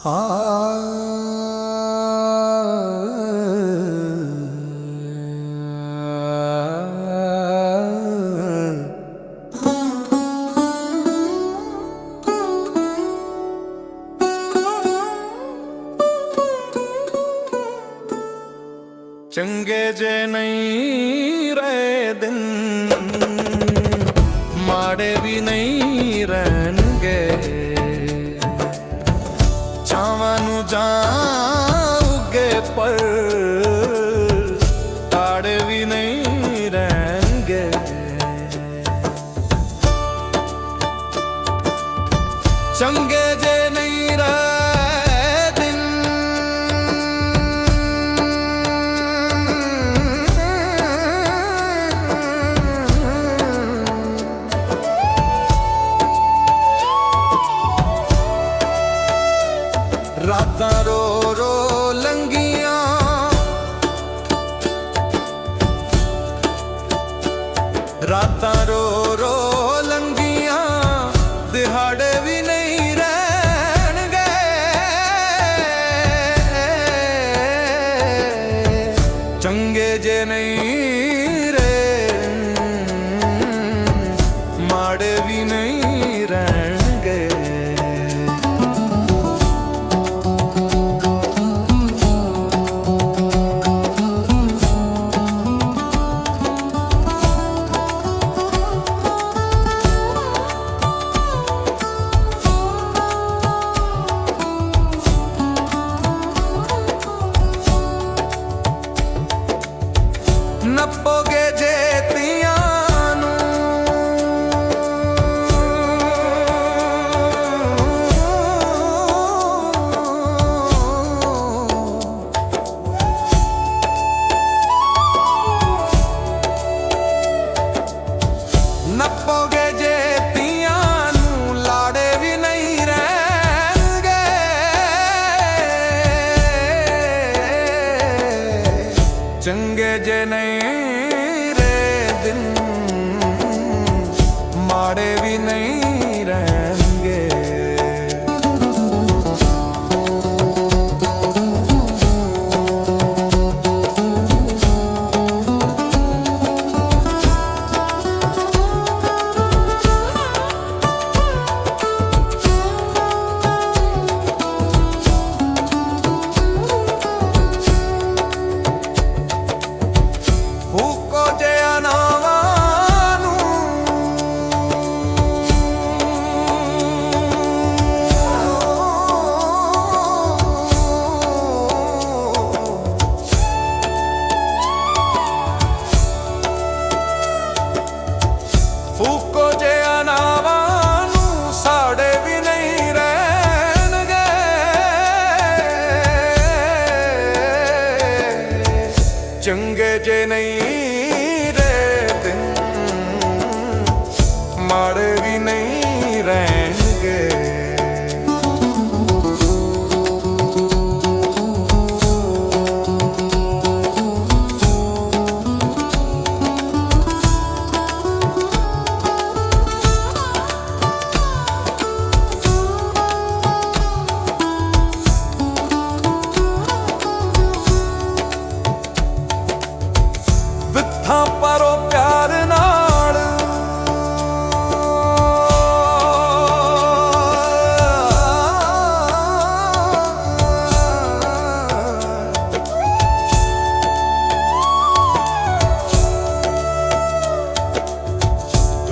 ਚੰਗੇ ਜੇ ਨਹੀਂ ਰਹੇ ਦਿਨ, ਮਾੜੇ ਵੀ ਨਹੀਂ ਰਹਿਣਗੇ। ਛਾਵਾਂ ਨੂੰ ਜਾਓਗੇ ਪਰ ਤਾੜੇ ਵੀ ਨਹੀਂ ਰਹਿਣਗੇ। ਚੰਗੇ ਜੇ ਨਹੀਂ ਰਹੇ ਦਿਨ, ਰਾਤਾਂ ਰੋ ਰੋ ਲੰਘੀਆਂ, ਰਾਤਾਂ ਰੋ ਰੋ ਲੰਘੀਆਂ, ਦਿਹਾੜੇ ਵੀ ਨਹੀਂ ਰਹਿਣਗੇ। ਚੰਗੇ ਜੇ ਨਹੀਂ ਰਹੇ, ਮਾੜੇ ਵੀ ਨਹੀਂ ਰਹਿਣਗੇ। ਨੱਪੋਗੇ ਜੇ ਤੀਆਂ ਨੂੰ, ਨੱਪੋਗੇ ਜੇ ਤੀਆਂ ਨੂੰ, ਲਾੜੇ ਵੀ ਨਹੀਂ ਰਹਿਣਗੇ। ਚੰਗੇ ਜੇ ਨਹੀਂ ਮਾੜੇ ਵੀ ਨਹੀਂ ਰਹਿਣਗੇ। ਫੂਕੋ ਜੇ ਅਨਾਵਾਂ ਨੂੰ, ਫੂਕੋ ਜੇ ਅਨਾਵਾਂ ਨੂੰ, ਸਾੜੇ ਵੀ ਨਹੀਂ ਰਹਿਣਗੇ। ਚੰਗੇ ਜੇ ਨਹੀਂ ਰਹੇ ਦਿਨ, ਮਾੜੇ ਵੀ ਨਹੀਂ ਰਹਿਣਗੇ। ਵਿਥਾਂ ਪਰੋ ਪਿਆਰ ਨਾਲ,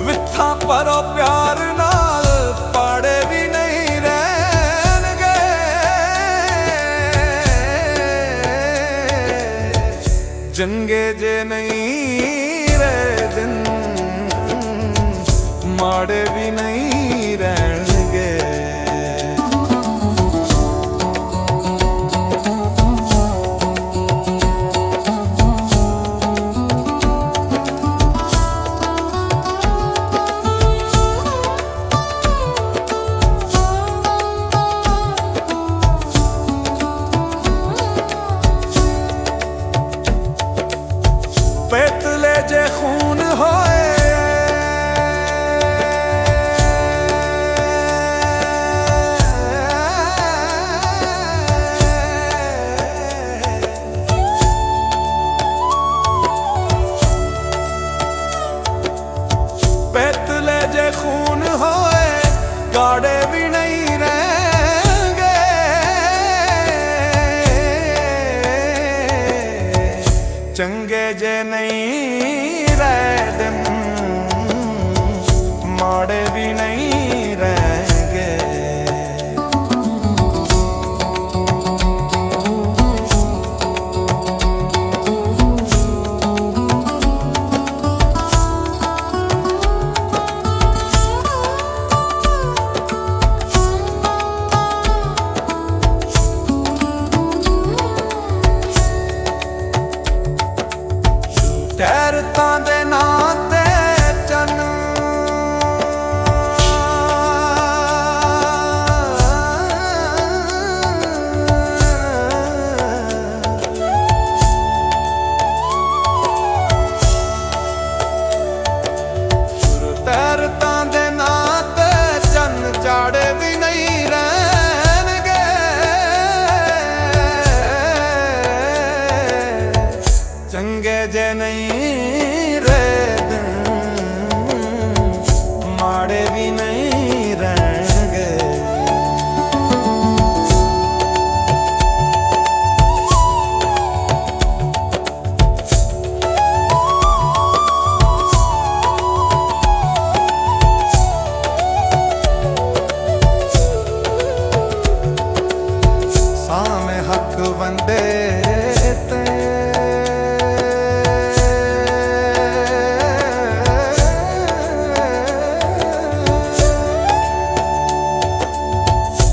ਵਿਥਾਂ ਪਰੋ ਪਿਆਰ ਨਾਲ, ਪਾੜੇ ਵੀ ਨਹੀਂ ਰਹਿਣਗੇ। ਚੰਗੇ ਜੇ ਨਹੀਂ ਰਹੇ ਦਿਨ, ਮਾੜੇ ਵੀ ਨਹੀਂ ਰਹਿਣਗੇ। ਪੇਤਲੇ ਜੇ ਖੂਨ ਹੋਏ, ਕੰਡੇ ਤੇ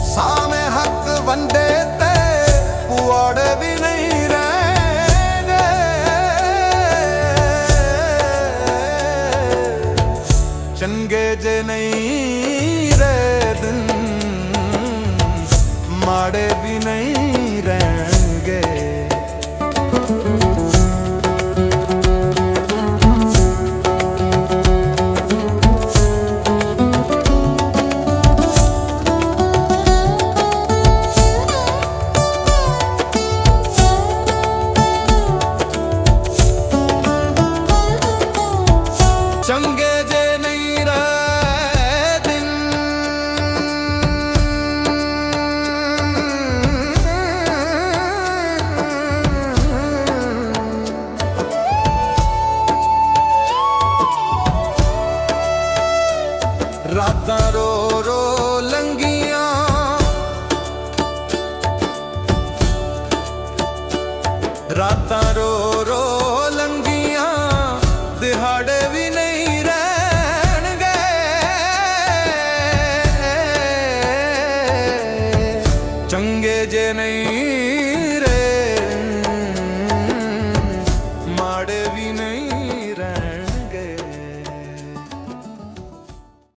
ਸਾਵੇਂ ਹੱਕ ਵੰਡੇ ਤੇ ਪੁਆੜ ਵੀ ਨਹੀਂ ਰਹਿਣਗੇ। ਚੰਗੇ ਜੇ ਨਹੀਂ ਰਹੇ ਦਿਨ, ਮਾੜੇ ਵੀ ਨਹੀਂ ਰਹਿਣਗੇ। ਚੰਗੇ ਜੇ ਨਹੀਂ ਰਹੇ ਦਿਨ, ਰਾਤਾਂ ਰੋ ਰੋ ਲੰਘੀਆਂ, ਰਾਤਾਂ ਰੋ ਰੋ ਲੰਘੀਆਂ, ਦਿਹਾੜੇ ਵੀ ਨਹੀਂ ਰਹਿਣਗੇ। ਚੰਗੇ ਜੇ ਨਹੀਂ